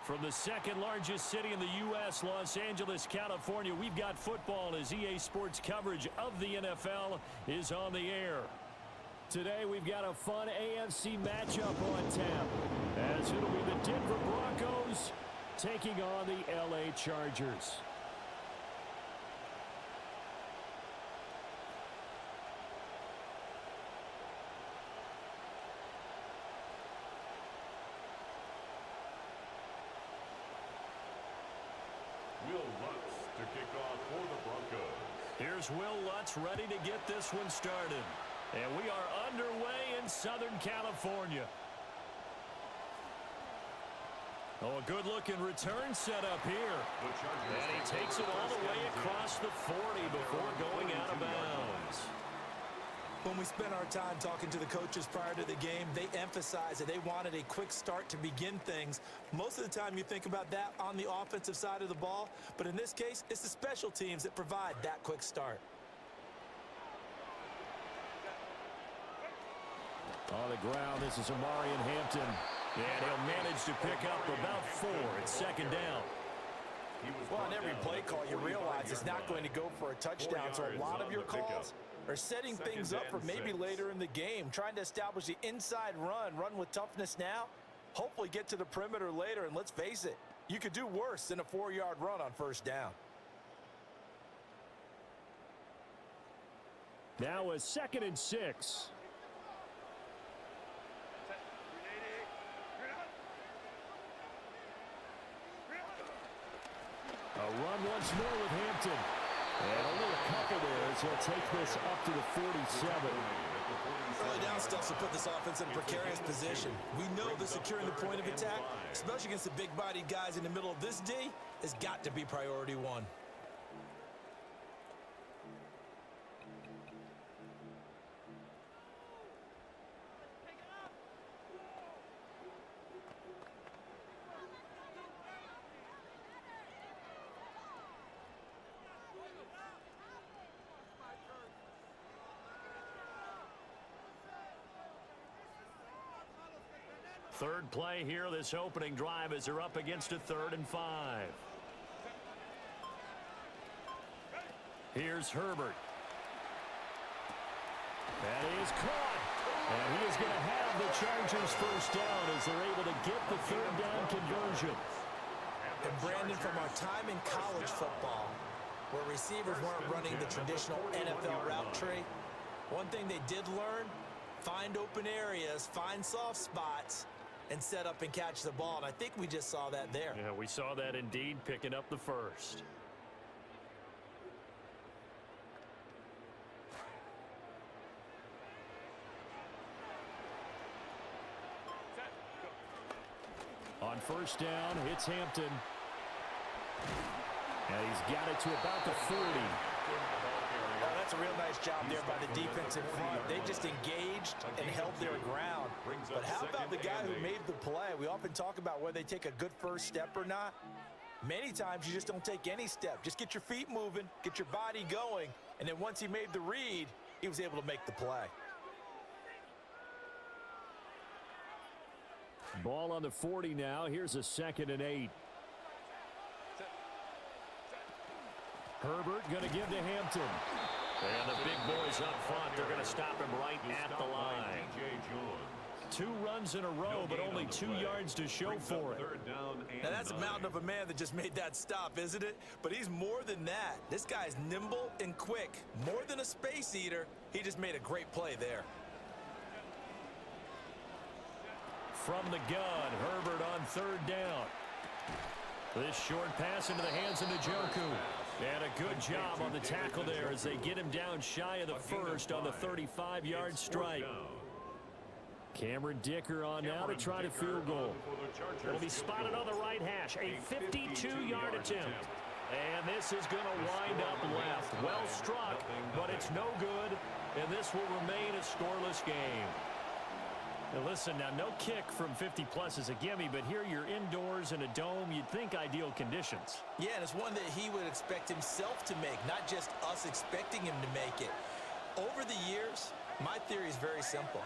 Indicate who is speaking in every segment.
Speaker 1: From the second largest city in the U.S., Los Angeles, California, we've got football as EA Sports coverage of the NFL is on the air. Today we've got a fun AFC matchup on tap, as it'll be the Denver Broncos taking on the LA Chargers.
Speaker 2: To kick off for the Broncos.
Speaker 1: Here's Will Lutz ready to get this one started. And we are underway in Southern California. Oh, a good-looking return set up here. And he takes it all the way across the 40 before going out of bounds.
Speaker 3: When we spent our time talking to the coaches prior to the game, they emphasized that they wanted a quick start to begin things. Most of the time you think about that on the offensive side of the ball, but in this case, it's the special teams that provide that quick start.
Speaker 1: On the ground, this is Amarian Hampton. And he'll manage to pick up about 4 at second down.
Speaker 3: Well, on every play call, you realize it's not going to go for a touchdown, so a lot of your calls are setting things up for maybe later in the game, trying to establish the inside run with toughness now, hopefully get to the perimeter later, and let's face it, you could do worse than a 4-yard run on first down.
Speaker 1: Now a 2nd and 6. A run once more with Hampton. And only a couple there as he'll take this up to the 47.
Speaker 3: Early down stuff will put this offense in a precarious position. We know that securing the point of attack, especially against the big-bodied guys in the middle of this D, has got to be priority one.
Speaker 1: Third play here, this opening drive, as they're up against a 3rd and 5. Here's Herbert. That is caught. And he is going to have the Chargers first down as they're able to get the 3rd down conversion.
Speaker 3: And Brandon, from our time in college football, where receivers weren't running the traditional NFL route tree, one thing they did learn, find open areas, find soft spots, and set up and catch the ball. And I think we just saw that there.
Speaker 1: Yeah, we saw that indeed, picking up the first. On first down, it's Hampton. And he's got it to about the 40.
Speaker 3: Oh, that's a real nice job there by the defense in front. They just engaged and held their ground. But how about the guy who made the play? We often talk about whether they take a good first step or not. Many times you just don't take any step. Just get your feet moving, get your body going, and then once he made the read, he was able to make the play.
Speaker 1: Ball on the 40 now. Here's a 2nd and 8. Herbert going to give to Hampton. And the big boys up front, they're going to stop him right at the line. 2 runs in a row, but only 2 yards to show for it.
Speaker 3: Now that's a mountain of a man that just made that stop, isn't it? But he's more than that. This guy's nimble and quick. More than a space eater, he just made a great play there.
Speaker 1: From the gun, Herbert on 3rd down. This short pass into the hands of Njoku. And a good job on the tackle there as they get him down shy of the first on the 35-yard strike. Cameron Dicker on now to try to field goal. It'll be spotted on the right hash. A 52-yard attempt. And this is going to wind up left. Well struck, but it's no good. And this will remain a scoreless game. Now listen, now no kick from 50-plus is a gimme, but here you're indoors in a dome. You'd think ideal conditions.
Speaker 3: Yeah, and it's one that he would expect himself to make, not just us expecting him to make it. Over the years, my theory is very simple.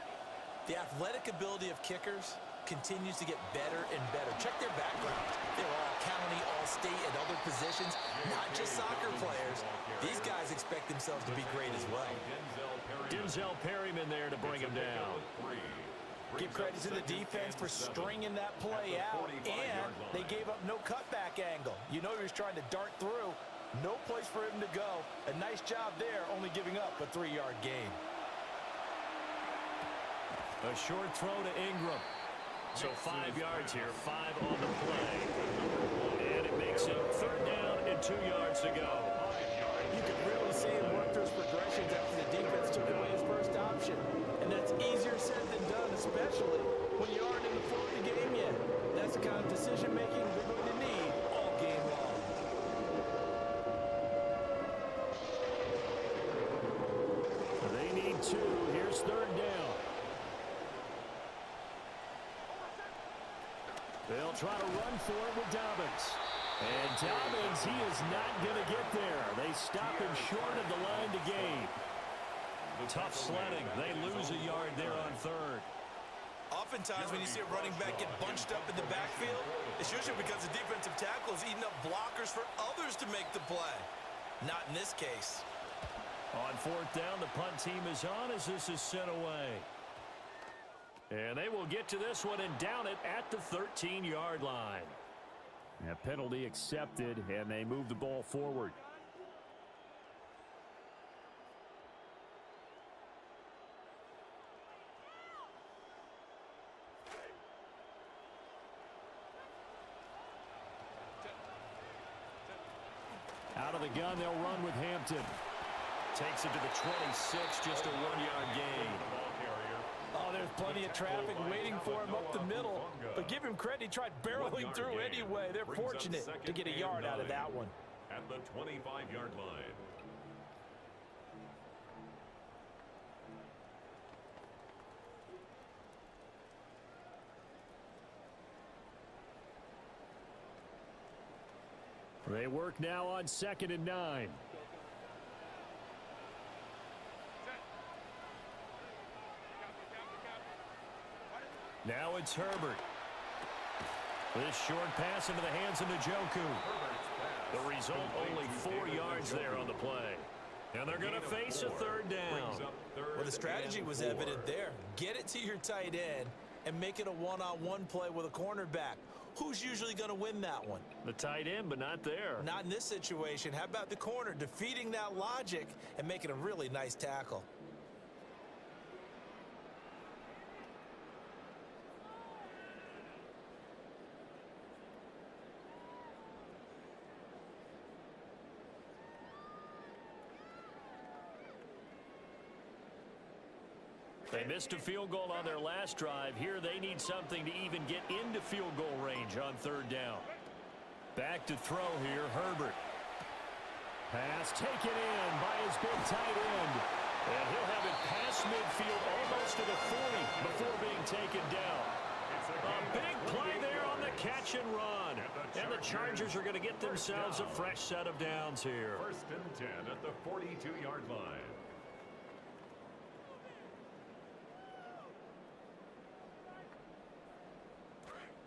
Speaker 3: The athletic ability of kickers continues to get better and better. Check their backgrounds. They're all county, all state, and other positions, not just soccer players. These guys expect themselves to be great as well.
Speaker 1: Denzel Perryman there to bring him down.
Speaker 3: Give credit to the defense for stringing that play out, and they gave up no cutback angle. You know he was trying to dart through. No place for him to go. A nice job there, only giving up a 3-yard gain.
Speaker 1: A short throw to Ingram. So 5 yards here, 5 on the play. And it makes it 3rd down and 2 yards to go.
Speaker 3: You can really see him work those progressions after the defense took away his first option. And that's easier said than done, especially when you aren't in the flow of the game yet. That's the kind of decision-making we're going to need all game long.
Speaker 1: They need 2. Here's 3rd down. They'll try to run for it with Dobbins. And Dobbins, he is not going to get there. They stop him short of the line to gain. Tough sledding. They lose a yard there on 3rd.
Speaker 3: Oftentimes when you see a running back get bunched up in the backfield, it's usually because the defensive tackle is eating up blockers for others to make the play. Not in this case.
Speaker 1: On 4th down, the punt team is on as this is sent away. And they will get to this one and down it at the 13-yard line. A penalty accepted, and they move the ball forward. Out of the gun, they'll run with Hampton. Takes it to the 26, just a 1-yard gain.
Speaker 3: Oh, there's plenty of traffic waiting for him up the middle. But give him credit, he tried barreling through anyway. They're fortunate to get a yard out of that one.
Speaker 2: At the 25-yard line.
Speaker 1: They work now on 2nd and 9. Now it's Herbert. This short pass into the hands of Njoku. The result, only 4 yards there on the play. And they're going to face a 3rd down.
Speaker 3: Well, the strategy was evident there. Get it to your tight end and make it a one-on-one play with a cornerback. Who's usually going to win that one?
Speaker 1: The tight end, but not there.
Speaker 3: Not in this situation. How about the corner defeating that logic and making a really nice tackle?
Speaker 1: They missed a field goal on their last drive. Here they need something to even get into field goal range on 3rd down. Back to throw here, Herbert. Pass taken in by his big tight end. And he'll have it past midfield almost to the 40 before being taken down. A big play there on the catch and run. And the Chargers are going to get themselves a fresh set of downs here.
Speaker 2: 1st and 10 at the 42-yard line.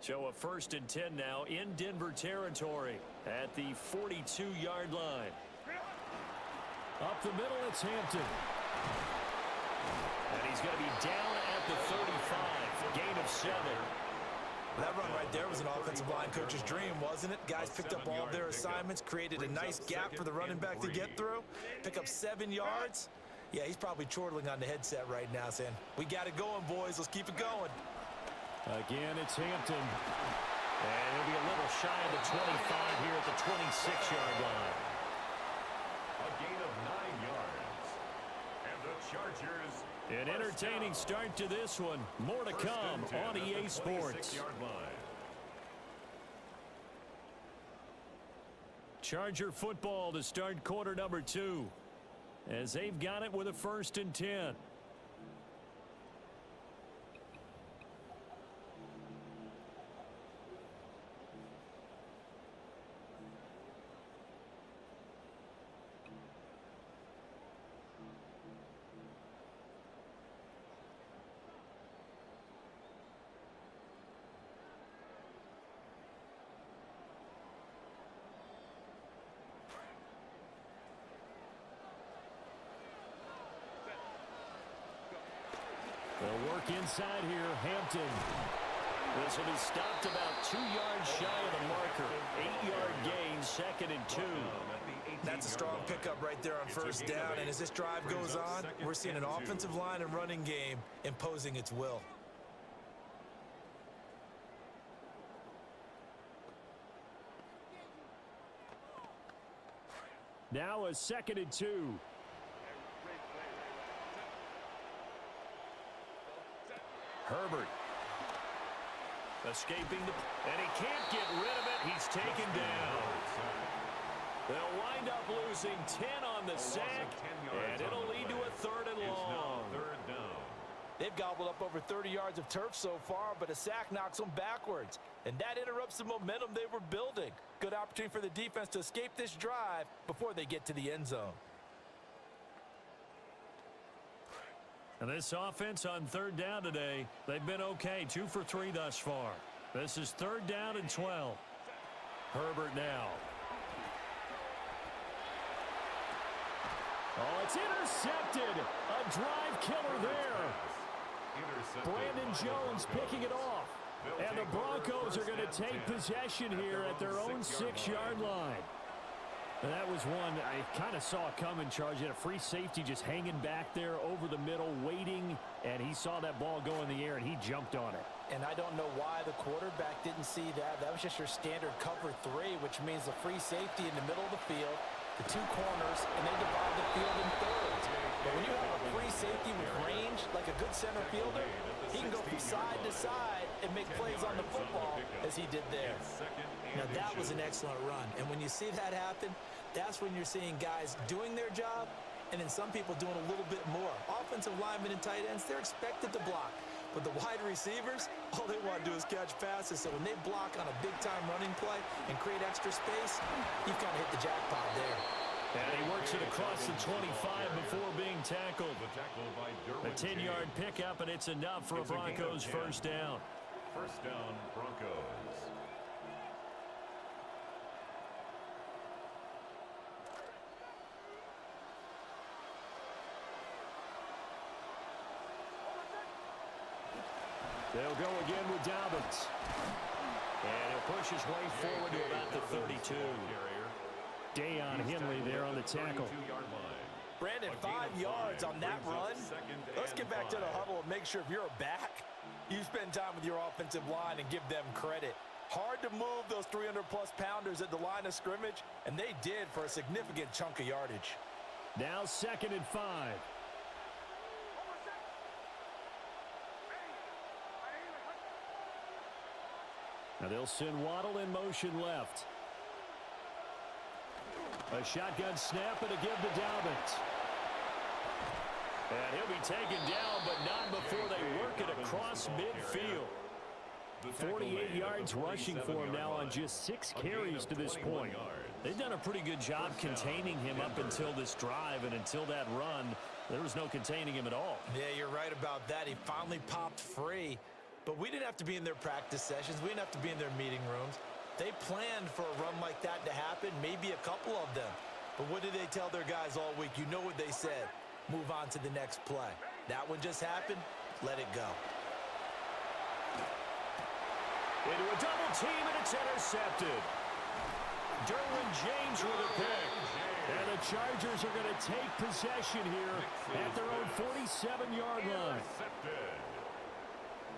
Speaker 1: So a 1st and 10 now in Denver territory at the 42-yard line. Up the middle, it's Hampton. And he's going to be down at the 35. Gain of 7.
Speaker 3: That run right there was an offensive line coach's dream, wasn't it? Guys picked up all their assignments, created a nice gap for the running back to get through. Pick up 7 yards. Yeah, he's probably chortling on the headset right now saying, we got it going, boys. Let's keep it going.
Speaker 1: Again, it's Hampton. And he'll be a little shy of the 25 here at the 26-yard line.
Speaker 2: A gain of 9 yards. And the Chargers.
Speaker 1: An entertaining start to this one. More to come on EA Sports. Charger football to start quarter number 2. As they've got it with a 1st and 10. work inside here. Hampton. This will be stopped about 2 yards shy of the marker. 8-yard gain, 2nd and 2.
Speaker 3: That's a strong pickup right there on first down. And as this drive goes on, we're seeing an offensive line and running game imposing its will.
Speaker 1: Now a 2nd and 2. Herbert. Escaping the... And he can't get rid of it. He's taken down. They'll wind up losing 10 on the sack, and it'll lead to a 3rd and long.
Speaker 3: They've gobbled up over 30 yards of turf so far, but a sack knocks them backwards. And that interrupts the momentum they were building. Good opportunity for the defense to escape this drive before they get to the end zone.
Speaker 1: And this offense on 3rd down today, they've been okay. 2 for 3 thus far. This is 3rd down and 12. Herbert now. Oh, it's intercepted. A drive killer there. Brandon Jones picking it off. And the Broncos are going to take possession here at their own 6-yard line. And that was one I kind of saw coming, Charge. He had a free safety just hanging back there over the middle, waiting, and he saw that ball go in the air, and he jumped on it.
Speaker 3: And I don't know why the quarterback didn't see that. That was just your standard cover 3, which means the free safety in the middle of the field, the 2 corners, and they divide the field in thirds. But when you have a free safety with range, like a good center fielder, he can go from side to side and make plays on the football as he did there. Now, that was an excellent run. And when you see that happen, that's when you're seeing guys doing their job and then some people doing a little bit more. Offensive linemen and tight ends, they're expected to block. But the wide receivers, all they want to do is catch passes. So when they block on a big-time running play and create extra space, you've kind of hit the jackpot there.
Speaker 1: And he works it across the 25 before being tackled. A 10-yard pickup, and it's enough for a Broncos first down.
Speaker 2: First down, Broncos.
Speaker 1: They'll go again with Dobbins. And he'll push his way forward to about the 32. Deion Henley there on the tackle.
Speaker 3: Brandon, 5 yards on that run. Let's get back to the huddle and make sure if you're a back, you spend time with your offensive line and give them credit. Hard to move those 300-plus pounders at the line of scrimmage, and they did for a significant chunk of yardage.
Speaker 1: Now 2nd and 5. Now they'll send Waddle in motion left. A shotgun snap and a give to Dobbins. And he'll be taken down, but not before they work it across midfield. 48 yards rushing for him now on just 6 carries to this point. They've done a pretty good job containing him up until this drive, and until that run, there was no containing him at all.
Speaker 3: Yeah, you're right about that. He finally popped free. But we didn't have to be in their practice sessions. We didn't have to be in their meeting rooms. They planned for a run like that to happen, maybe a couple of them. But what did they tell their guys all week? You know what they said. Move on to the next play. That one just happened. Let it go.
Speaker 1: Into a double team, and it's intercepted. Derwin James with a pick. And the Chargers are going to take possession here at their own 47-yard line.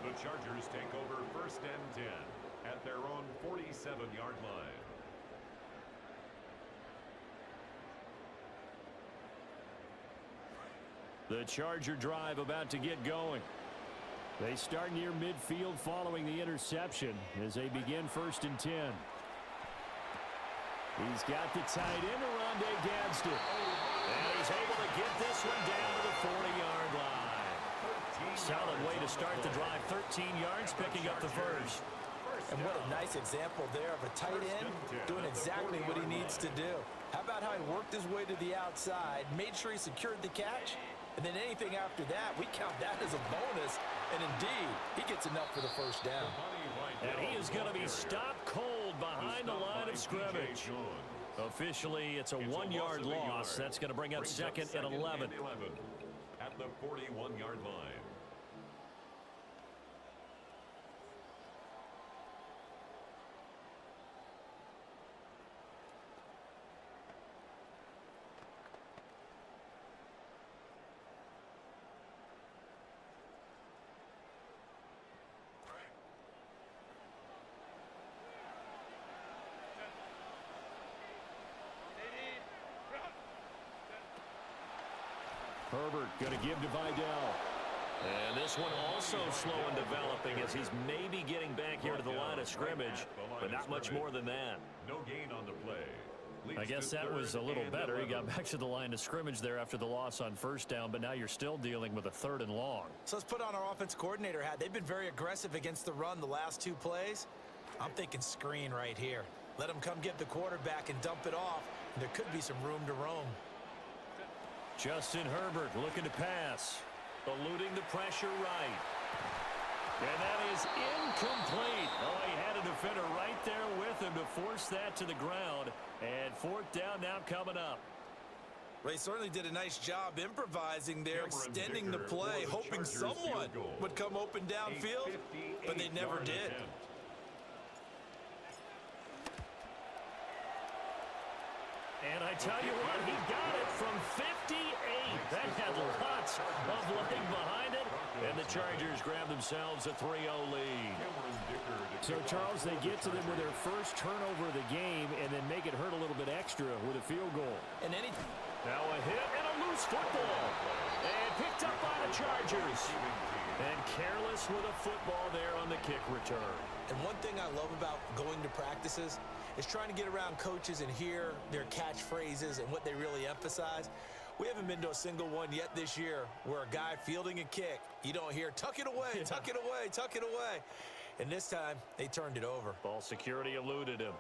Speaker 2: The Chargers take over 1st and 10 at their own 47-yard line.
Speaker 1: The Charger drive about to get going. They start near midfield following the interception as they begin 1st and 10. He's got the tight end, Oronde Gadsden. And he's able to get this one down to the 40-yard line. Solid way to start the drive. 13 yards, picking up the first.
Speaker 3: And what a nice example there of a tight end doing exactly what he needs to do. How about how he worked his way to the outside, made sure he secured the catch, and then anything after that, we count that as a bonus. And indeed, he gets enough for the first down.
Speaker 1: And he is going to be stopped cold behind the line of scrimmage. Officially, it's a 1-yard loss. That's going to bring up 2nd and 11.
Speaker 2: At the 41-yard line.
Speaker 1: Herbert going to give to Vidal. And this one also slow in developing as he's maybe getting back here to the line of scrimmage, but not much more than that.
Speaker 2: No gain on the play.
Speaker 1: I guess that was a little better. He got back to the line of scrimmage there after the loss on first down, but now you're still dealing with a 3rd and long.
Speaker 3: So let's put on our offense coordinator hat. They've been very aggressive against the run the last 2 plays. I'm thinking screen right here. Let him come get the quarterback and dump it off, and there could be some room to roam.
Speaker 1: Justin Herbert looking to pass, eluding the pressure right. And that is incomplete. Oh, he had a defender right there with him to force that to the ground. And 4th down now coming up.
Speaker 3: Ray certainly did a nice job improvising there, extending the play, hoping someone would come open downfield, but they never did.
Speaker 1: And I tell you what, he got it from 58. That had lots of leg behind it. And the Chargers grab themselves a 3-0 lead. So, Charles, they get to them with their first turnover of the game and then make it hurt a little bit extra with a field goal.
Speaker 3: And
Speaker 1: now a hit and a loose football. And picked up by the Chargers. And careless with a football there on the kick return.
Speaker 3: And one thing I love about going to practices is trying to get around coaches and hear their catchphrases and what they really emphasize. We haven't been to a single one yet this year where a guy fielding a kick, you don't hear, tuck it away, tuck it away, tuck it away. And this time, they turned it over.
Speaker 1: Ball security eluded him.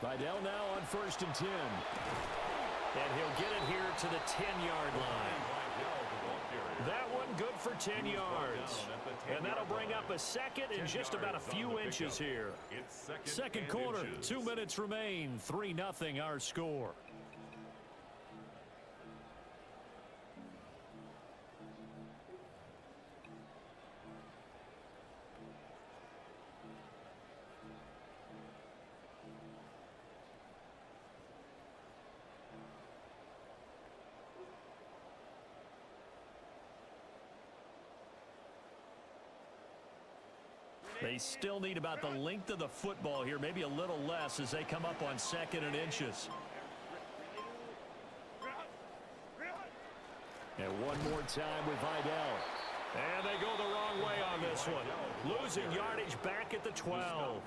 Speaker 1: Vidal now on 1st and 10. And he'll get it here to the 10-yard line. That one good for 10 yards. And that'll bring up a 2nd and just about a few inches here. Second quarter, 2 minutes remain. 3-0 our score. They still need about the length of the football here, maybe a little less as they come up on 2nd and inches. And one more time with Vidal. And they go the wrong way on this one. Losing yardage back at the 12.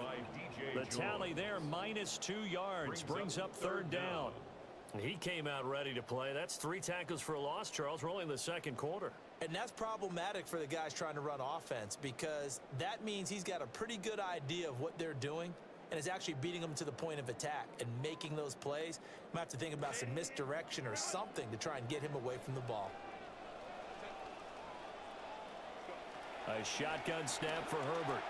Speaker 1: The tally there, -2 yards, brings up 3rd down. He came out ready to play. That's 3 tackles for a loss, Charles. We're only in the 2nd quarter.
Speaker 3: And that's problematic for the guys trying to run offense because that means he's got a pretty good idea of what they're doing and is actually beating them to the point of attack and making those plays. You might have to think about some misdirection or something to try and get him away from the ball.
Speaker 1: A shotgun snap for Herbert.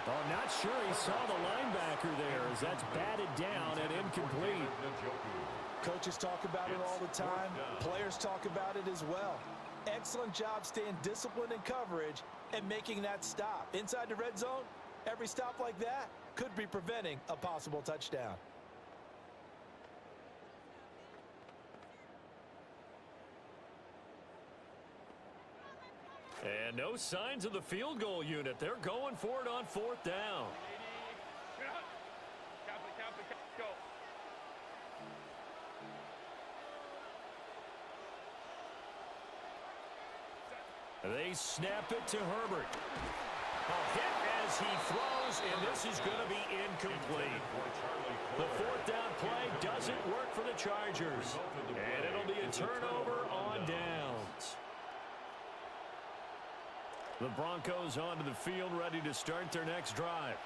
Speaker 1: Oh, I'm not sure he saw the linebacker there as that's batted down and incomplete.
Speaker 3: Coaches talk about it all the time. Players talk about it as well. Excellent job staying disciplined in coverage and making that stop. Inside the red zone, every stop like that could be preventing a possible touchdown.
Speaker 1: And no signs of the field goal unit. They're going for it on 4th down. They snap it to Herbert. A hit as he throws, and this is going to be incomplete. The 4th down play doesn't work for the Chargers. And it'll be a turnover on downs. The Broncos onto the field, ready to start their next drive.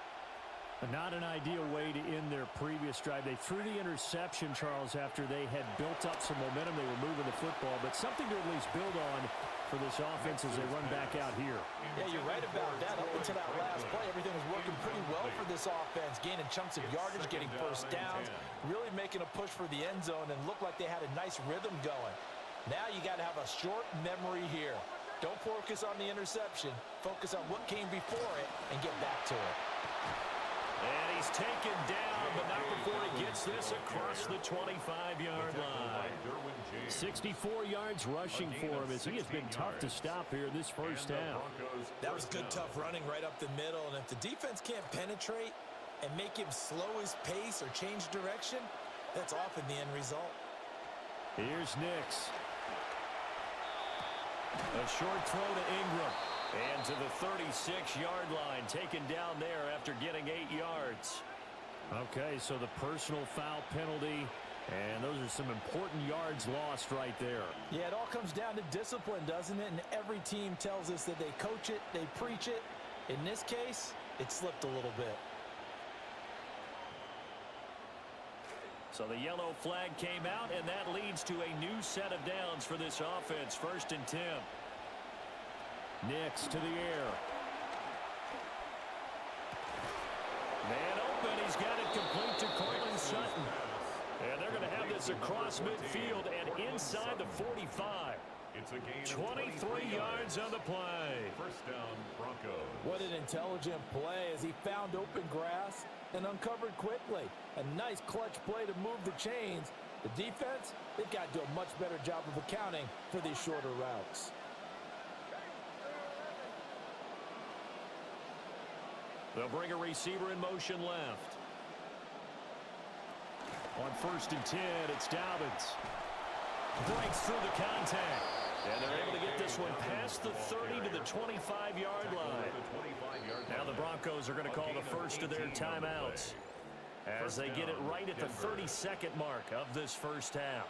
Speaker 1: Not an ideal way to end their previous drive. They threw the interception, Charles, after they had built up some momentum. They were moving the football, but something to at least build on for this offense as they run back out here.
Speaker 3: Yeah, you're right about that. Up until that last play, everything was working pretty well for this offense, gaining chunks of yardage, getting first downs, really making a push for the end zone, and looked like they had a nice rhythm going. Now you got to have a short memory here. Don't focus on the interception. Focus on what came before it and get back to it.
Speaker 1: And he's taken down, but not before he gets this across the 25-yard line. 64 yards rushing for him as he has been tough to stop here this first half.
Speaker 3: That was good, tough running right up the middle. And if the defense can't penetrate and make him slow his pace or change direction, that's often the end result.
Speaker 1: Here's Nix. A short throw to Ingram. And to the 36-yard line, taken down there after getting 8 yards. Okay, so the personal foul penalty, and those are some important yards lost right there.
Speaker 3: Yeah, it all comes down to discipline, doesn't it? And every team tells us that they coach it, they preach it. In this case, it slipped a little bit.
Speaker 1: So the yellow flag came out, and that leads to a new set of downs for this offense. 1st and 10. Nix to the air. Man open. He's got it complete to Cortland Sutton. And they're going to have this across midfield and inside the 45.
Speaker 2: It's a gain of
Speaker 1: 23 yards on the play.
Speaker 2: 1st down, Broncos.
Speaker 3: What an intelligent play as he found open grass and uncovered quickly. A nice clutch play to move the chains. The defense, they've got to do a much better job of accounting for these shorter routes.
Speaker 1: They'll bring a receiver in motion left. On 1st and 10, it's Dobbins. Breaks through the contact. And they're able to get this one past the 30 to the 25-yard line. Now the Broncos are going to call the first of their timeouts as they get it right at the 32nd mark of this first half.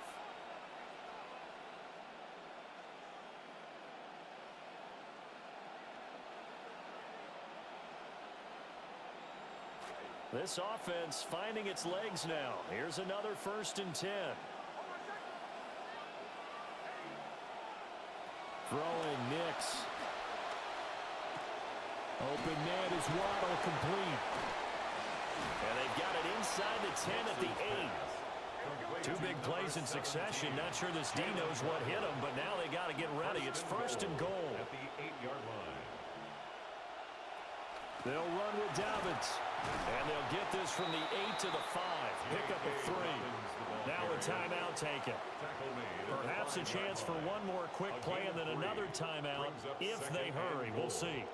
Speaker 1: This offense finding its legs now. Here's another 1st and 10. Throwing Nix. Open man is Waddle complete. And they've got it inside the 10 at the 8. 2 big plays in succession. Not sure this D knows what hit him, but now they got to get ready. It's 1st and goal.
Speaker 2: At the 8-yard line.
Speaker 1: They'll run with Dobbins. And they'll get this from the 8 to the 5. Pick up a 3. Now a timeout taken. Perhaps a chance for one more quick play and then another timeout if they hurry. We'll see.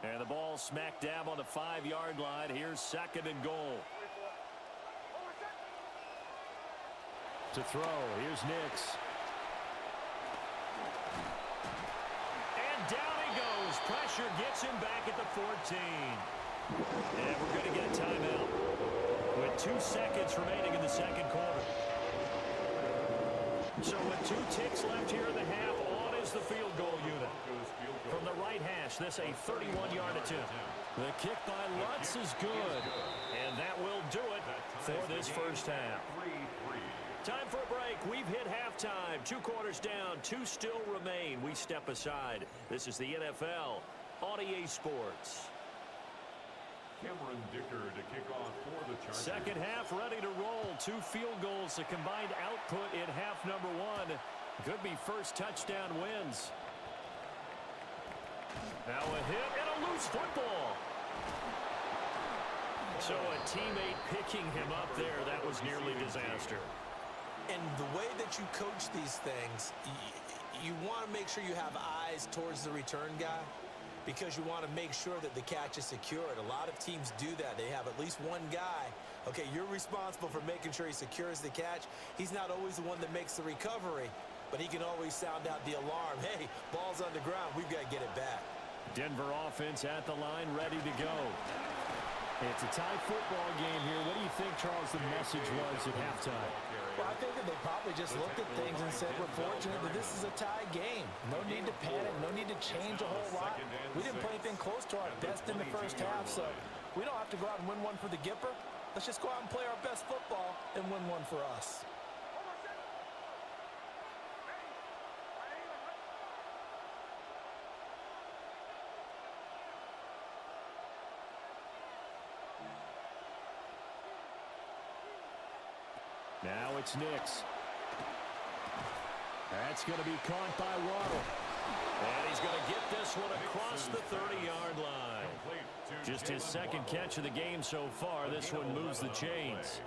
Speaker 1: And the ball smack dab on the 5-yard line. Here's 2nd and goal. To throw. Here's Nix. And down he goes. Pressure gets him back at the 14. And we're going to get a timeout with 2 seconds remaining in the second quarter. So with 2 ticks left here in the half, on is the field goal unit. From the right hash, this a 31-yard attempt. The kick by Lutz is good. And that will do it for this first half. Time for a break. We've hit halftime. 2 quarters down. 2 still remain. We step aside. This is the NFL on EA Sports.
Speaker 2: Cameron Dicker to kick off for the Chargers.
Speaker 1: Second half ready to roll. 2 field goals. The combined output in half number 1. Could be first touchdown wins. Now a hit and a loose football. So a teammate picking him up there. That was nearly disaster.
Speaker 3: And the way that you coach these things, you want to make sure you have eyes towards the return guy because you want to make sure that the catch is secured. A lot of teams do that. They have at least one guy. Okay, you're responsible for making sure he secures the catch. He's not always the one that makes the recovery, but he can always sound out the alarm. Hey, ball's on the ground. We've got to get it back.
Speaker 1: Denver offense at the line, ready to go. It's a tie football game here. What do you think, Charles, the message was at halftime?
Speaker 3: Well, I think that they probably just looked at things and said, we're fortunate that this is a tie game. No need to panic. No need to change a whole lot. We didn't play anything close to our best in the first half, so we don't have to go out and win one for the Gipper. Let's just go out and play our best football and win one for us.
Speaker 1: Now it's Nix. That's going to be caught by Waddle. And he's going to get this one across the 30-yard line. Just his second catch of the game so far. This one moves the chains.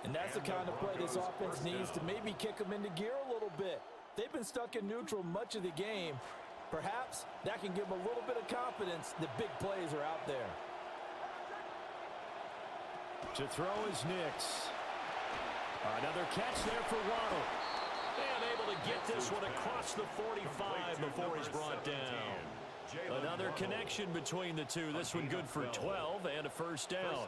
Speaker 3: And that's the kind of play this offense needs to maybe kick them into gear a little bit. They've been stuck in neutral much of the game. Perhaps that can give them a little bit of confidence that big plays are out there.
Speaker 1: To throw is Nix. Another catch there for Waddle. And able to get this one across the 45 before he's brought down. Another connection between the two. This one good for 12 and a first down.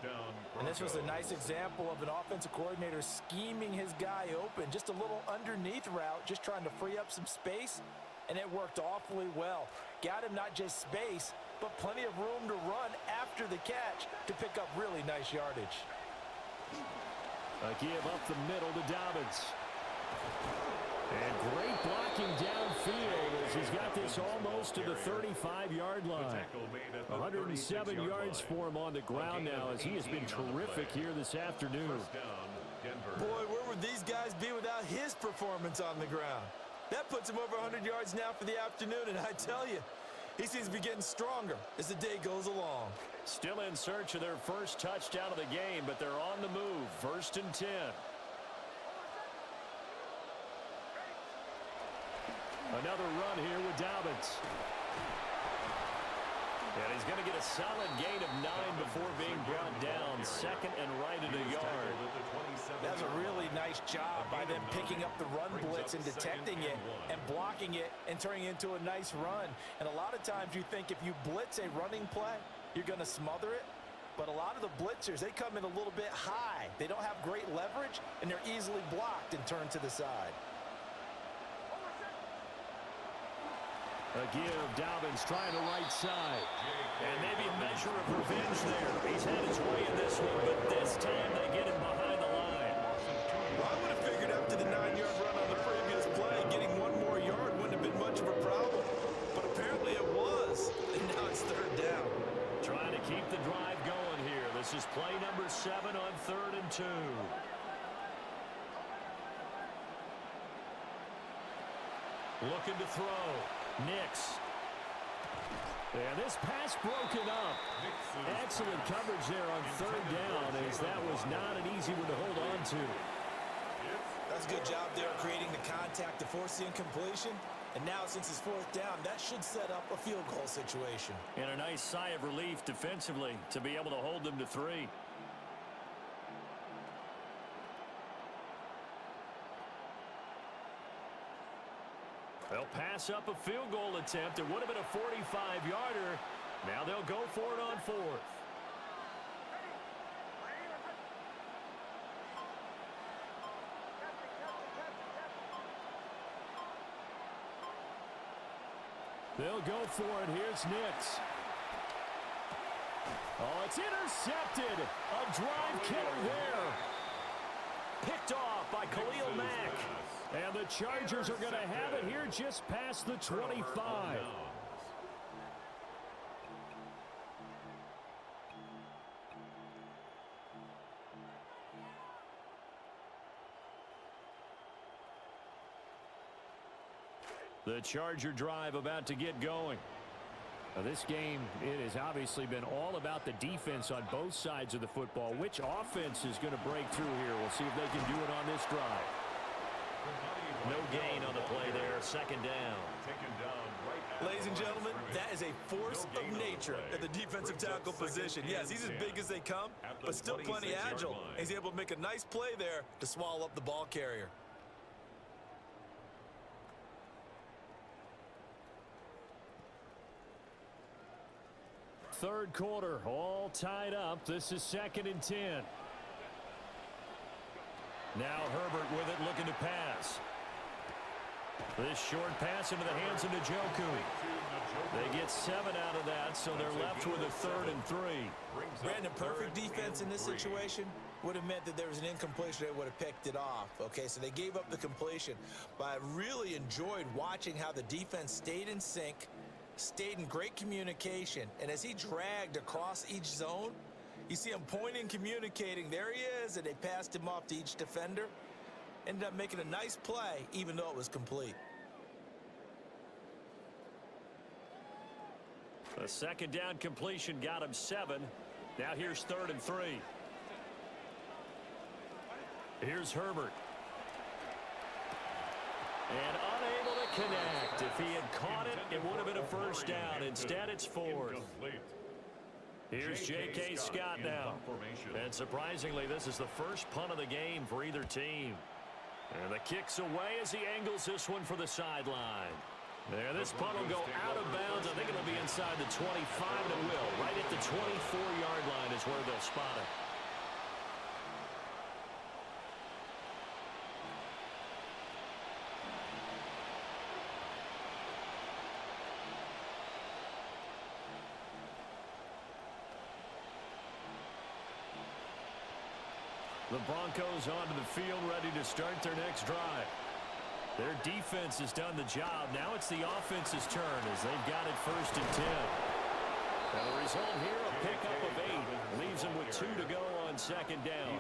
Speaker 3: And this was a nice example of an offensive coordinator scheming his guy open. Just a little underneath route, just trying to free up some space. And it worked awfully well. Got him not just space, but plenty of room to run after the catch to pick up really nice yardage.
Speaker 1: A give up the middle to Dobbins. And great blocking downfield as he's got this almost to the 35-yard line. 107 yards for him on the ground now as he has been terrific here this afternoon.
Speaker 3: Boy, where would these guys be without his performance on the ground? That puts him over 100 yards now for the afternoon, and I tell you, he seems to be getting stronger as the day goes along.
Speaker 1: Still in search of their first touchdown of the game, but they're on the move. 1st and 10. Another run here with Dobbins. And he's going to get a solid gain of 9 before being brought down. 2nd and right at a yard.
Speaker 3: That's a really nice job by them picking up the run blitz and detecting it and blocking it and turning it into a nice run. And a lot of times you think if you blitz a running play, you're going to smother it. But a lot of the blitzers, they come in a little bit high. They don't have great leverage, and they're easily blocked and turned to the side.
Speaker 1: A give, Dobbins trying the right side. And maybe a measure of revenge there. He's had his way in this one, but this time they get him behind the line.
Speaker 3: Well, I would have figured after the 9-yard run on the previous play, getting one more yard wouldn't have been much of a problem. But apparently it was, and now it's 3rd down.
Speaker 1: Trying to keep the drive going here. This is play number 7 on 3rd and 2. Looking to throw. Nix. And this pass broken up. Excellent coverage there on 3rd down, as that was not an easy one to hold on to.
Speaker 3: That's a good job there creating the contact to force the incompletion. And now since it's 4th down, that should set up a field goal situation.
Speaker 1: And a nice sigh of relief defensively to be able to hold them to 3. They'll pass up a field goal attempt. It would have been a 45-yarder. Now they'll go for it on 4th. They'll go for it. Here's Nix. Oh, it's intercepted. A drive killer there. Picked off by Khalil Mack. And the Chargers are going to have it here just past the 25. The Charger drive about to get going. Now this game, it has obviously been all about the defense on both sides of the football. Which offense is going to break through here? We'll see if they can do it on this drive. No gain on the play there. 2nd down.
Speaker 3: Ladies and gentlemen, that is a force of nature at the defensive tackle position. Yes, he's as big as they come, but still plenty agile. He's able to make a nice play there to swallow up the ball carrier.
Speaker 1: Third quarter, all tied up. This is 2nd and 10. Now Herbert with it, looking to pass. This short pass into the hands of Njoku. They get 7 out of that, so they're left with a 3rd and 3.
Speaker 3: Brandon, perfect defense in this situation would have meant that there was an incompletion. They would have picked it off. Okay, so they gave up the completion. But I really enjoyed watching how the defense stayed in sync, stayed in great communication. And as he dragged across each zone, you see him pointing, communicating. There he is, and they passed him off to each defender. ended up making a nice play, even though it was complete.
Speaker 1: A second down completion got him 7. Now here's 3rd and 3. Here's Herbert. And unable to connect. If he had caught it, it would have been a first down. Instead, it's 4th. Here's J.K. Scott now. And surprisingly, this is the first punt of the game for either team. And the kick's away as he angles this one for the sideline. There, this punt will go out of bounds. I think it'll be inside the 25, and it will. Right at the 24-yard line is where they'll spot it. The Broncos onto the field, ready to start their next drive. Their defense has done the job. Now it's the offense's turn as they've got it 1st and 10. And the result here, a pickup of 8. Leaves them with 2 to go on 2nd down.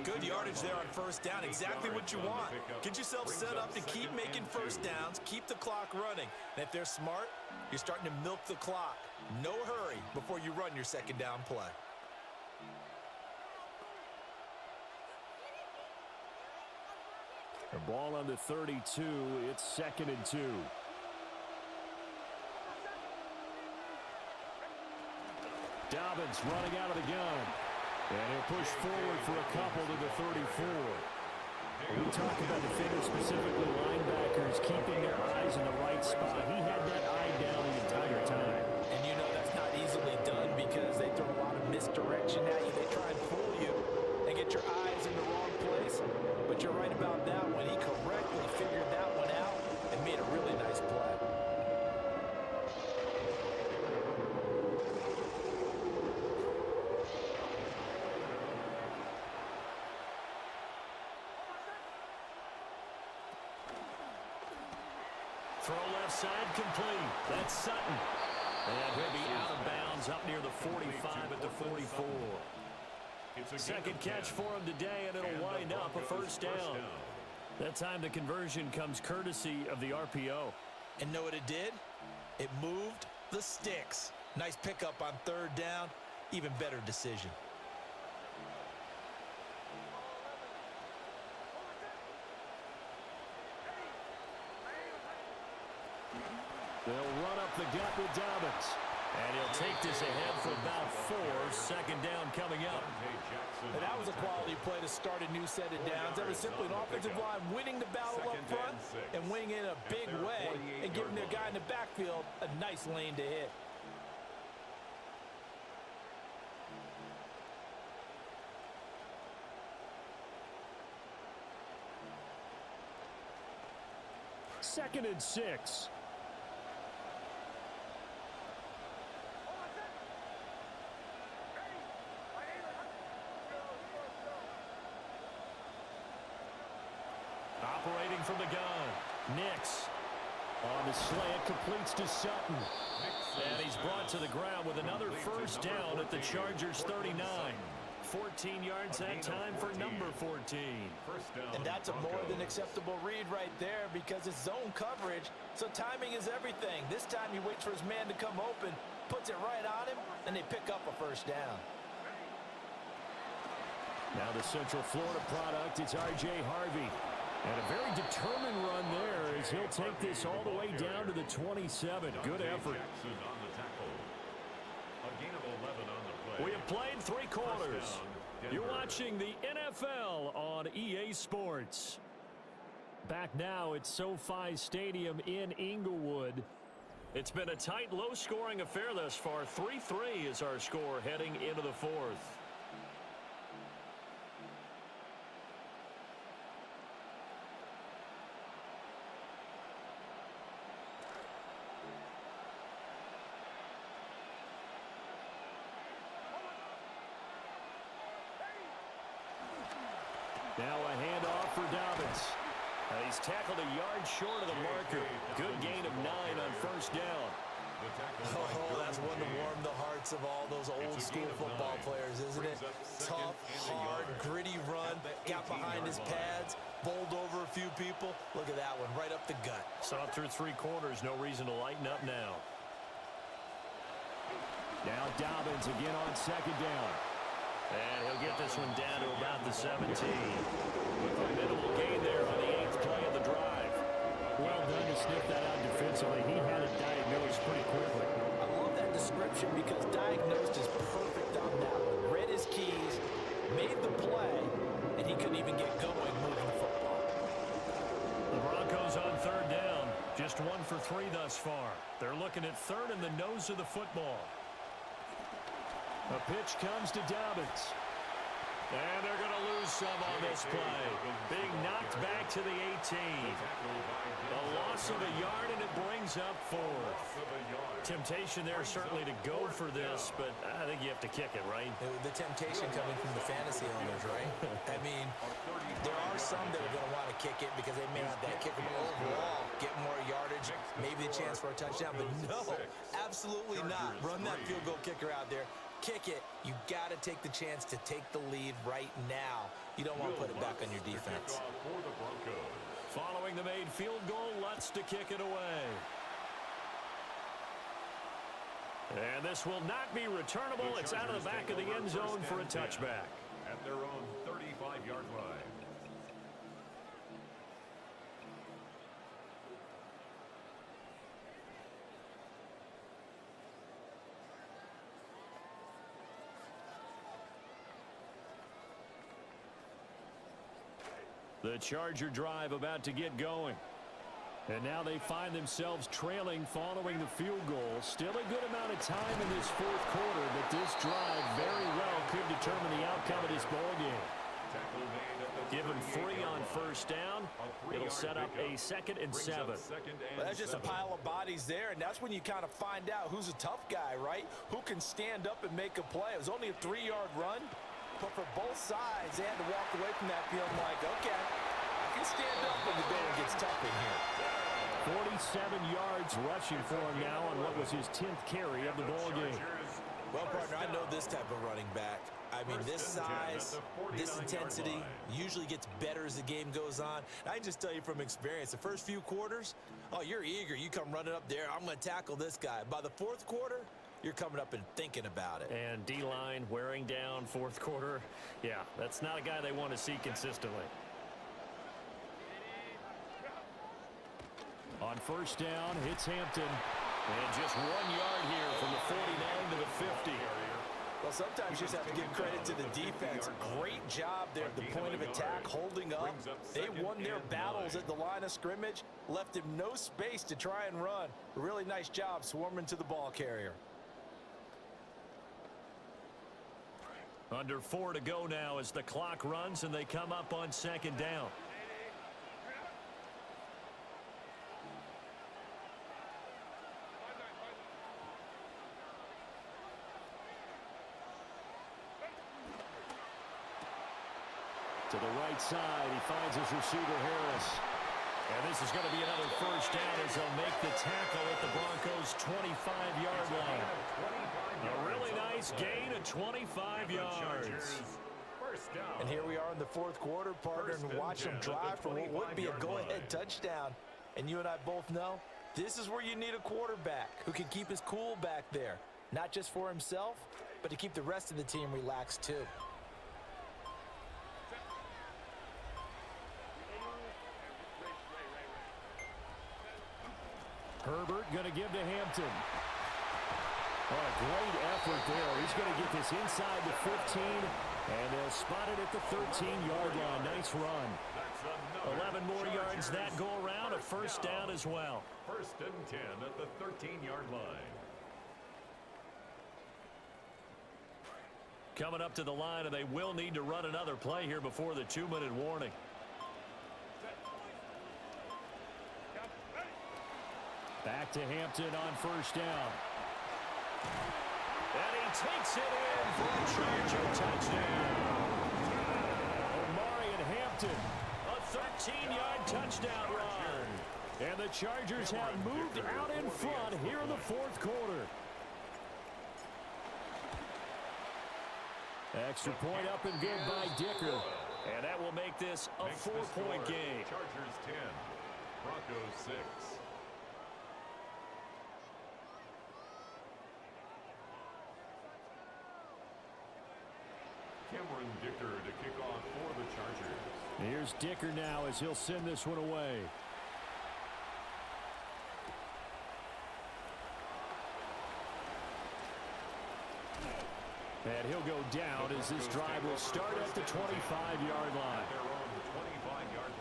Speaker 3: Good yardage there on 1st down. Exactly what you want. Get yourself set up to keep making 1st downs, keep the clock running. And if they're smart, you're starting to milk the clock. No hurry before you run your 2nd down play.
Speaker 1: The ball on the 32. It's 2nd and 2. Dobbins running out of the gun. And he'll push forward for a couple to the 34. When we talk about defenders, specifically linebackers, keeping their eyes in the right spot. He had that eye down the entire time.
Speaker 3: And you know that's not easily done because they throw a lot of misdirection at you. They try and fool you and get your eyes in the wrong place. But you're right about that one. He correctly figured that one out and made a really nice play.
Speaker 1: Throw left side complete. That's Sutton. And he'll be out of bounds up near the 45 at the 44. Second catch for him today, and it'll wind up a 1st down. That time the conversion comes courtesy of the RPO.
Speaker 3: And know what it did? It moved the sticks. Nice pickup on 3rd down. Even better decision.
Speaker 1: They'll run up the gut with Dobbins. And he'll take this ahead for about 4. 2nd down coming up.
Speaker 3: And that was a quality play to start a new set of downs. That was simply an offensive line winning the battle up front and winning in a big way and giving their guy in the backfield a nice lane to hit.
Speaker 1: Second and 6. Operating from the gun. Nix on the slant, completes to Sutton. And he's brought to the ground with another 1st down at the Chargers 39. 14 yards that time for number 14.
Speaker 3: And that's a more than acceptable read right there because it's zone coverage, so timing is everything. This time he waits for his man to come open, puts it right on him, and they pick up a 1st down.
Speaker 1: Now the Central Florida product, it's R.J. Harvey. And a very determined run there as he'll take this all the way down to the 27. Good effort. We have played 3 quarters. You're watching the NFL on EA Sports. Back now at SoFi Stadium in Inglewood. It's been a tight, low-scoring affair thus far. 3-3 is our score heading into the 4th. Now a handoff for Dobbins. He's tackled a yard short of the marker. Good gain of 9 on 1st down.
Speaker 3: Oh, that's one to warm the hearts of all those old school football players, isn't it? Tough, hard, gritty run, got behind his pads, people. Look at that one, right up the gut.
Speaker 1: Saw it through 3 quarters. No reason to lighten up now. Now Dobbins again on 2nd down. And he'll get this one down to about the 17. A minimal gain there on the 8th play of the drive. Well done to sniff that out defensively. He had it diagnosed pretty quickly.
Speaker 3: I love that description because diagnosed is perfect on that one. Read his keys, made the play, and he couldn't even get going moving the football.
Speaker 1: The Broncos on 3rd down. Just 1 for 3 thus far. They're looking at 3rd in the nose of the football. A pitch comes to Dobbins. And they're going to lose some on this play. Being knocked back to the 18. A loss of a yard, and it brings up 4th. Temptation there certainly to go for this, but I think you have to kick it, right?
Speaker 3: The temptation coming from the fantasy owners, right? I mean, there are some that are going to want to kick it because they may not that kick it, but overall get more yardage, maybe a chance for a touchdown. But no, absolutely not. Run that field goal kicker out there. Kick it. You got to take the chance to take the lead right now. You don't want to put it back on your defense.
Speaker 1: Following the made field goal, Lutz to kick it away. And this will not be returnable. It's out of the back of the end zone for a touchback.
Speaker 2: At their own 35-yard line.
Speaker 1: The Charger drive about to get going. And now they find themselves trailing following the field goal. Still a good amount of time in this 4th quarter, but this drive very well could determine the outcome of this ballgame. Give him 3 on 1st down. It'll set up a 2nd and 7.
Speaker 3: Well, that's just a pile of bodies there, and that's when you kind of find out who's a tough guy, right? Who can stand up and make a play. It was only a 3-yard run. But for both sides, they had to walk away from that feeling like, okay, I can stand up when the going gets tough in here.
Speaker 1: 47 yards rushing for him now on what was his 10th carry of the ballgame.
Speaker 3: Well, partner, I know this type of running back. I mean, this size, this intensity usually gets better as the game goes on. I can just tell you from experience, the first few quarters, oh, you're eager. You come running up there, I'm going to tackle this guy. By the 4th quarter, you're coming up and thinking about it.
Speaker 1: And D-line wearing down 4th quarter. Yeah, that's not a guy they want to see consistently. On 1st down, hits Hampton. And just 1 yard here from the 49 to the 50.
Speaker 3: Well, sometimes you just have to give credit to the defense. Great job there at the point of attack, holding up. They won their battles at the line of scrimmage, left him no space to try and run. A really nice job swarming to the ball carrier.
Speaker 1: Under 4 to go now as the clock runs and they come up on 2nd down. To the right side, he finds his receiver, Harris. And this is going to be another 1st down as they'll make the tackle at the Broncos' 25-yard line. A really nice gain of 25 yards.
Speaker 3: And here we are in the 4th quarter, partner, and watch them drive for what would be a go-ahead touchdown. And you and I both know this is where you need a quarterback who can keep his cool back there, not just for himself, but to keep the rest of the team relaxed too.
Speaker 1: Herbert going to give to Hampton. What a great effort there. He's going to get this inside the 15, and they'll spot it at the 13-yard line. Nice run. 11 more yards that go around, a 1st down as well.
Speaker 2: 1st and 10 at the 13-yard line.
Speaker 1: Coming up to the line, and they will need to run another play here before the 2-minute warning. Back to Hampton on 1st down. And he takes it in for a Charger touchdown. Omari and Hampton, a 13-yard touchdown run. And the Chargers have moved out in front here in the 4th quarter. Extra point up and good by Dicker. And that will make this a 4-point game.
Speaker 2: Chargers 10, Broncos 6. Cameron Dicker to kick off for the Chargers.
Speaker 1: Here's Dicker now as he'll send this one away. And he'll go down as this drive will start at the 25-yard line.
Speaker 2: Their own 25-yard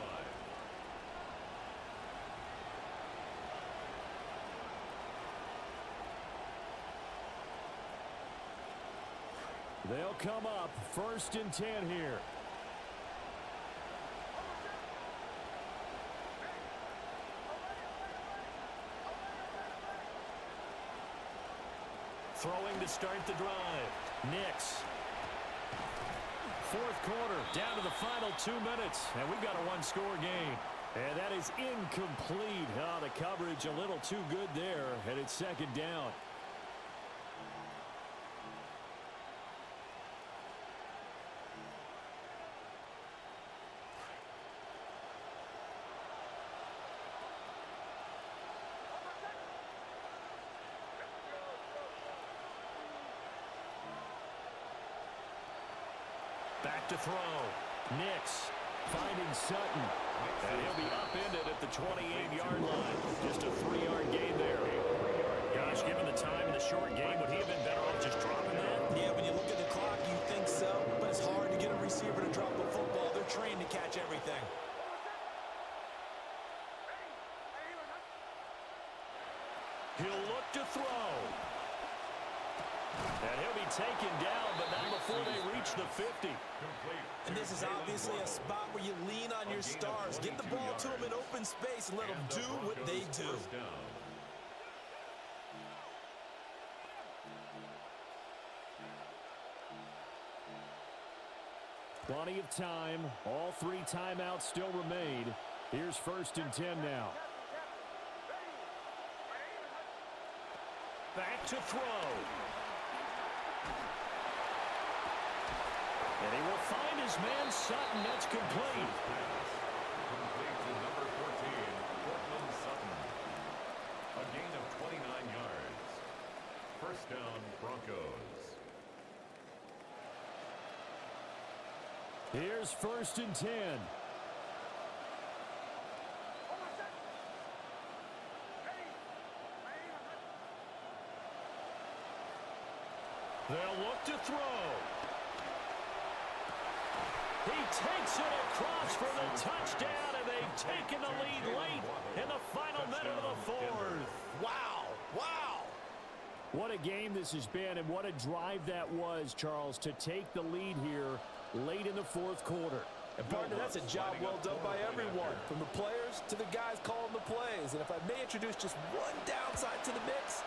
Speaker 2: line.
Speaker 1: They'll come up 1st and 10 here. Throwing to start the drive. Nix. 4th quarter, down to the final 2 minutes, and we've got a 1-score game. And that is incomplete. Oh, the coverage a little too good there, and it's 2nd down. Back to throw. Nix finding Sutton. And he'll be upended at the 28-yard line. Just a 3-yard gain there. Gosh, given the time in the short game, would he have been better off just dropping that?
Speaker 3: Yeah, when you look at the clock, you think so. But it's hard to get a receiver to drop a football. They're trained to catch everything.
Speaker 1: He'll look to throw. And he'll be taken down, but not before they reach the 50.
Speaker 3: And this is obviously a spot where you lean on your stars. Get the ball to them in open space and let them do what they do.
Speaker 1: Plenty of time. All 3 timeouts still remain. Here's 1st and 10 now. Back to throw. And he will find his man Sutton. That's complete.
Speaker 2: Complete to number 14, Cortland Sutton. A gain of 29 yards. 1st down, Broncos.
Speaker 1: Here's 1st and 10. They'll look to throw. He takes it across for the touchdown, and they've taken the lead late in the final minute of the 4th.
Speaker 3: Wow. Wow.
Speaker 1: What a game this has been, and what a drive that was, Charles, to take the lead here late in the 4th quarter.
Speaker 3: And partner, that's a job well done by everyone, from the players to the guys calling the plays. And if I may introduce just one downside to the mix,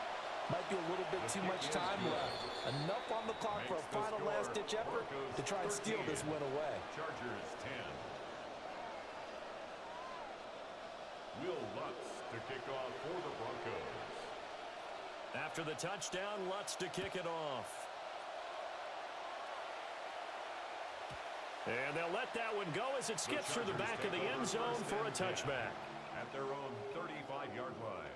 Speaker 3: might be a little bit too much time left. Enough on the clock for a final last-ditch effort to try and steal this win away.
Speaker 2: Chargers 10. Will Lutz to kick off for the Broncos.
Speaker 1: After the touchdown, Lutz to kick it off. And they'll let that one go as it skips through the back of the end zone for a touchback.
Speaker 2: At their own 35-yard line.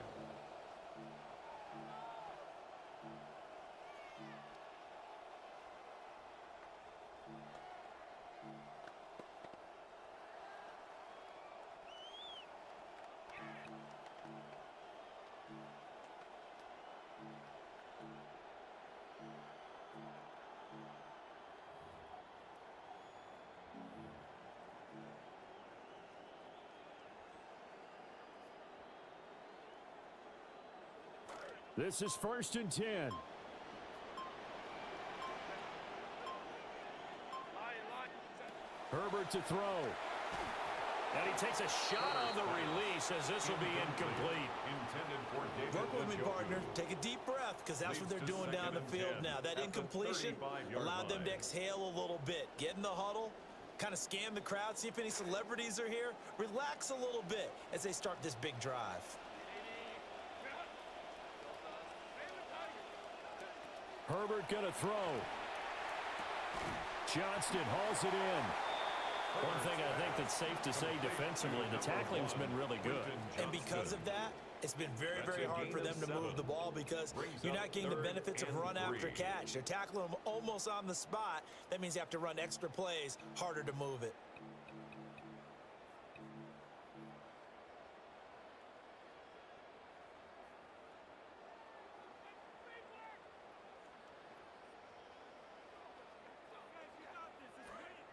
Speaker 1: This is 1st and 10. Herbert to throw. And he takes a shot on the release as this will be incomplete.
Speaker 2: Intended for David
Speaker 3: Work with me,
Speaker 2: Njoku.
Speaker 3: partner. Take a deep breath, because that's what they're doing down the field now. That incompletion allowed them to exhale a little bit. Get in the huddle, kind of scan the crowd, see if any celebrities are here. Relax a little bit as they start this big drive.
Speaker 1: Herbert going to throw. Johnston hauls it in. One thing I think that's safe to say defensively, the tackling's been really good.
Speaker 3: And because of that, it's been very, very hard for them to move the ball because you're not getting the benefits of run after catch. They're tackling them almost on the spot. That means you have to run extra plays, harder to move it.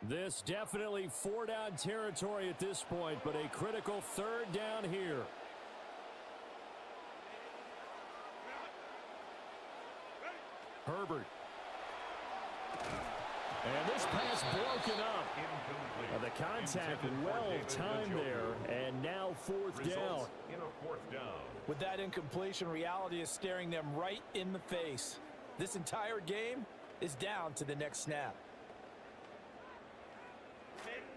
Speaker 1: This definitely 4-down territory at this point, but a critical 3rd down here. Herbert. And this pass broken up. The contact well timed there, and now 4th down.
Speaker 3: With that incompletion, reality is staring them right in the face. This entire game is down to the next snap.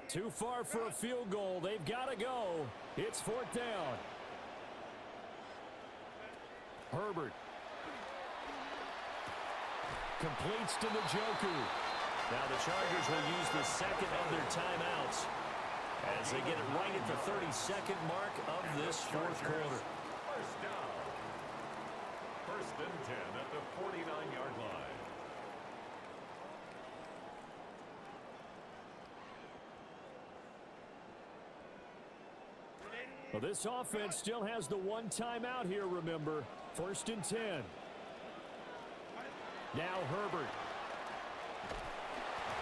Speaker 1: Too far for a field goal. They've got to go. It's 4th down. Herbert. Completes to Njoku. Now the Chargers will use the 2nd of their timeouts as they get it right at the 32nd mark of this 4th quarter.
Speaker 2: 1st down. 1st and 10 at the 49-yard line.
Speaker 1: Well, this offense still has the 1 timeout here, remember. 1st and 10. Now Herbert.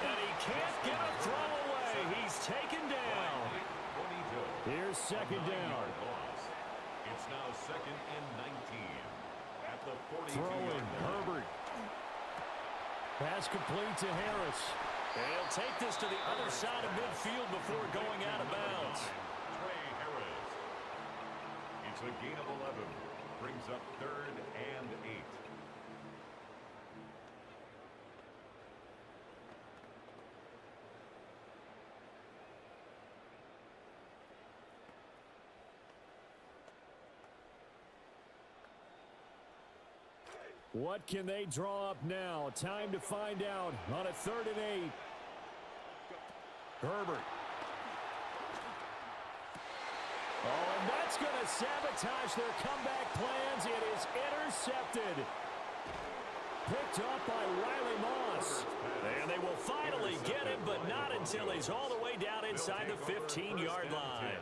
Speaker 1: And he can't get a throw away. He's taken down. Here's 2nd down.
Speaker 2: It's now 2nd and 19 at the 42-yard
Speaker 1: Throwing
Speaker 2: line.
Speaker 1: Herbert. Pass complete to Harris. And he'll take this to the other side of midfield before going out of bounds.
Speaker 2: It's a gain of 11. Brings up 3rd and 8.
Speaker 1: What can they draw up now? Time to find out on a 3rd and 8. Herbert. Oh, and that's going to sabotage their comeback plans. It is intercepted. Picked up by Riley Moss. And they will finally get him, but not until he's all the way down inside the 15-yard line.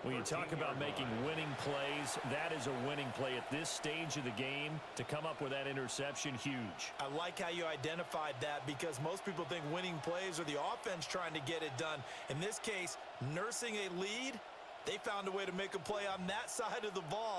Speaker 1: When you talk about making winning plays, that is a winning play at this stage of the game. To come up with that interception, huge.
Speaker 3: I like how you identified that because most people think winning plays are the offense trying to get it done. In this case, nursing a lead, they found a way to make a play on that side of the ball.